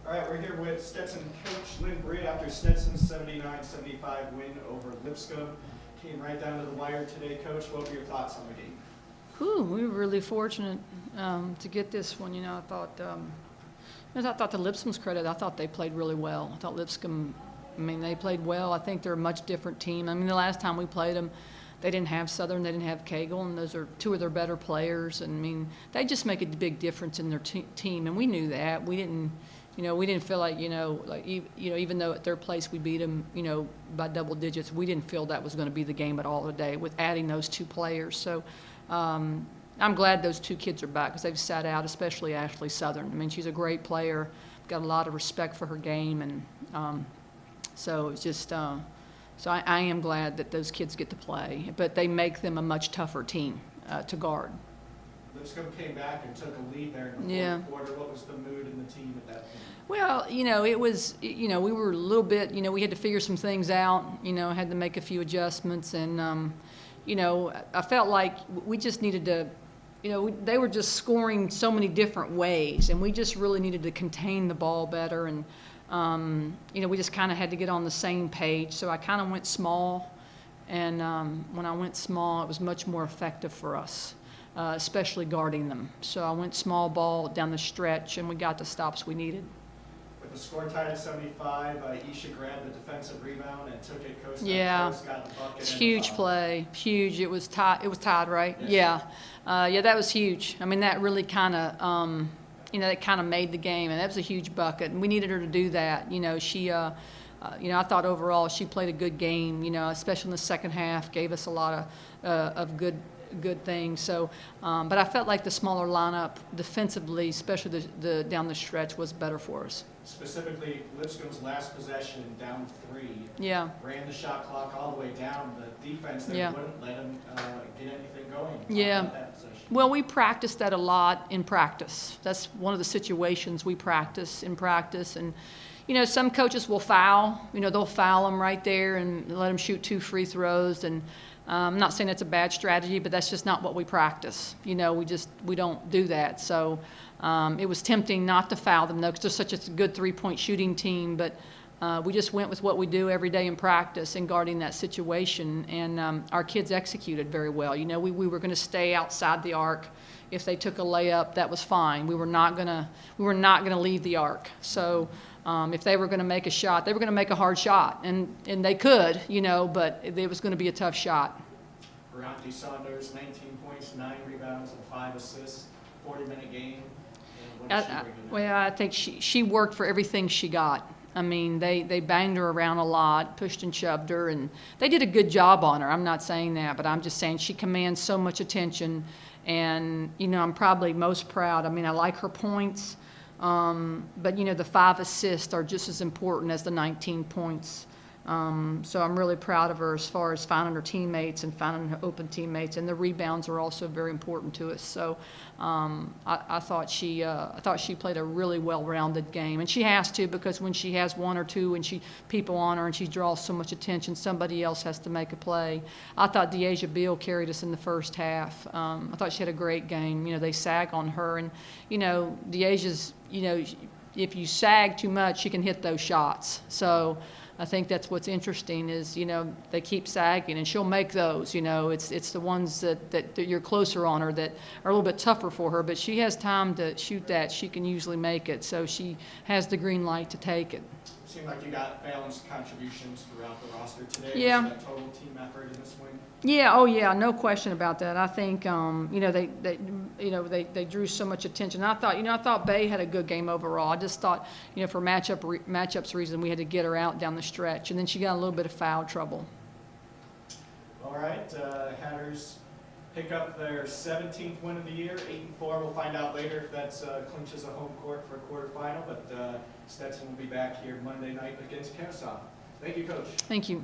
All right, we're here with Stetson coach Bria after Stetson's 79-75 win over Lipscomb. Came right down to the wire today, Coach. What were your thoughts on the game? We were really fortunate to get this one. I thought to Lipscomb's credit, I thought they played really well. I thought Lipscomb, they played well. I think they're a much different team. The last time we played them, they didn't have Southern, they didn't have Cagle, and those are two of their better players. And they just make a big difference in their team, and we knew that. We didn't feel like even though at their place we beat them, by double digits, we didn't feel that was going to be the game at all today with adding those two players. So I'm glad those two kids are back because they've sat out, especially Ashley Southern. She's a great player, got a lot of respect for her game, and so it's just. So I am glad that those kids get to play, but they make them a much tougher team to guard. Lipscomb came back and took a lead there in the fourth quarter. What was the mood in the team at that point? Well, it was, we were a little bit, we had to figure some things out, had to make a few adjustments, and, I felt like we just needed to, they were just scoring so many different ways, and we just really needed to contain the ball better, and, we just kind of had to get on the same page. So I kind of went small, and when I went small, it was much more effective for us. Especially guarding them. So I went small ball down the stretch, and we got the stops we needed. With the score tied at 75, Isha grabbed the defensive rebound and took it coast yeah. to coast, got the bucket. It's huge play, huge. It was tied. It was tied, right? Yes. Yeah, that was huge. That really kind of, that kind of made the game, and that was a huge bucket, and we needed her to do that. She. I thought overall she played a good game. Especially in the second half, gave us a lot of good things. So, but I felt like the smaller lineup defensively, especially the down the stretch, was better for us. Specifically, Lipscomb's last possession, down 3. Yeah. Ran the shot clock all the way down. The defense there wouldn't let them get anything going. Yeah. Well, we practiced that a lot in practice. That's one of the situations we practice in practice. And, some coaches will foul. They'll foul them right there and let them shoot 2 free throws. And I'm not saying that's a bad strategy, but that's just not what we practice. We don't do that. So it was tempting not to foul them, though, because they're such a good 3-point shooting team. But we just went with what we do every day in practice in guarding that situation. And our kids executed very well. We were going to stay outside the arc. If they took a layup, that was fine. We were not going to leave the arc. So if they were going to make a shot, they were going to make a hard shot, and they could, but it was going to be a tough shot. Bria Saunders, 19 points, 9 rebounds, and 5 assists, 40-minute game. I think she worked for everything she got. They banged her around a lot, pushed and shoved her, and they did a good job on her. I'm not saying that, but I'm just saying she commands so much attention, and, I'm probably most proud. I like her points. But the 5 assists are just as important as the 19 points. So I'm really proud of her as far as finding her teammates and finding her open teammates, and the rebounds are also very important to us. So I thought she played a really well-rounded game, and she has to, because when she has 1 or 2 and people on her and she draws so much attention, somebody else has to make a play. I thought Deasia Beal carried us in the first half. I thought she had a great game. They sag on her, and Deasia's, if you sag too much, she can hit those shots. So I think that's what's interesting is, they keep sagging, and she'll make those. It's the ones that you're closer on her that are a little bit tougher for her, but she has time to shoot that. She can usually make it, so she has the green light to take it. Seemed like you got balanced contributions throughout the roster today. Yeah. Was that total team effort in this win? Yeah. Oh, yeah. No question about that. I think they drew so much attention. I thought Bay had a good game overall. I just thought for matchups reason we had to get her out down the stretch, and then she got a little bit of foul trouble. All right. Hatters pick up their 17th win of the year, 8-4. We'll find out later if that clinches a home court for a quarterfinal. But Stetson will be back here Monday night against Kennesaw. Thank you, Coach. Thank you.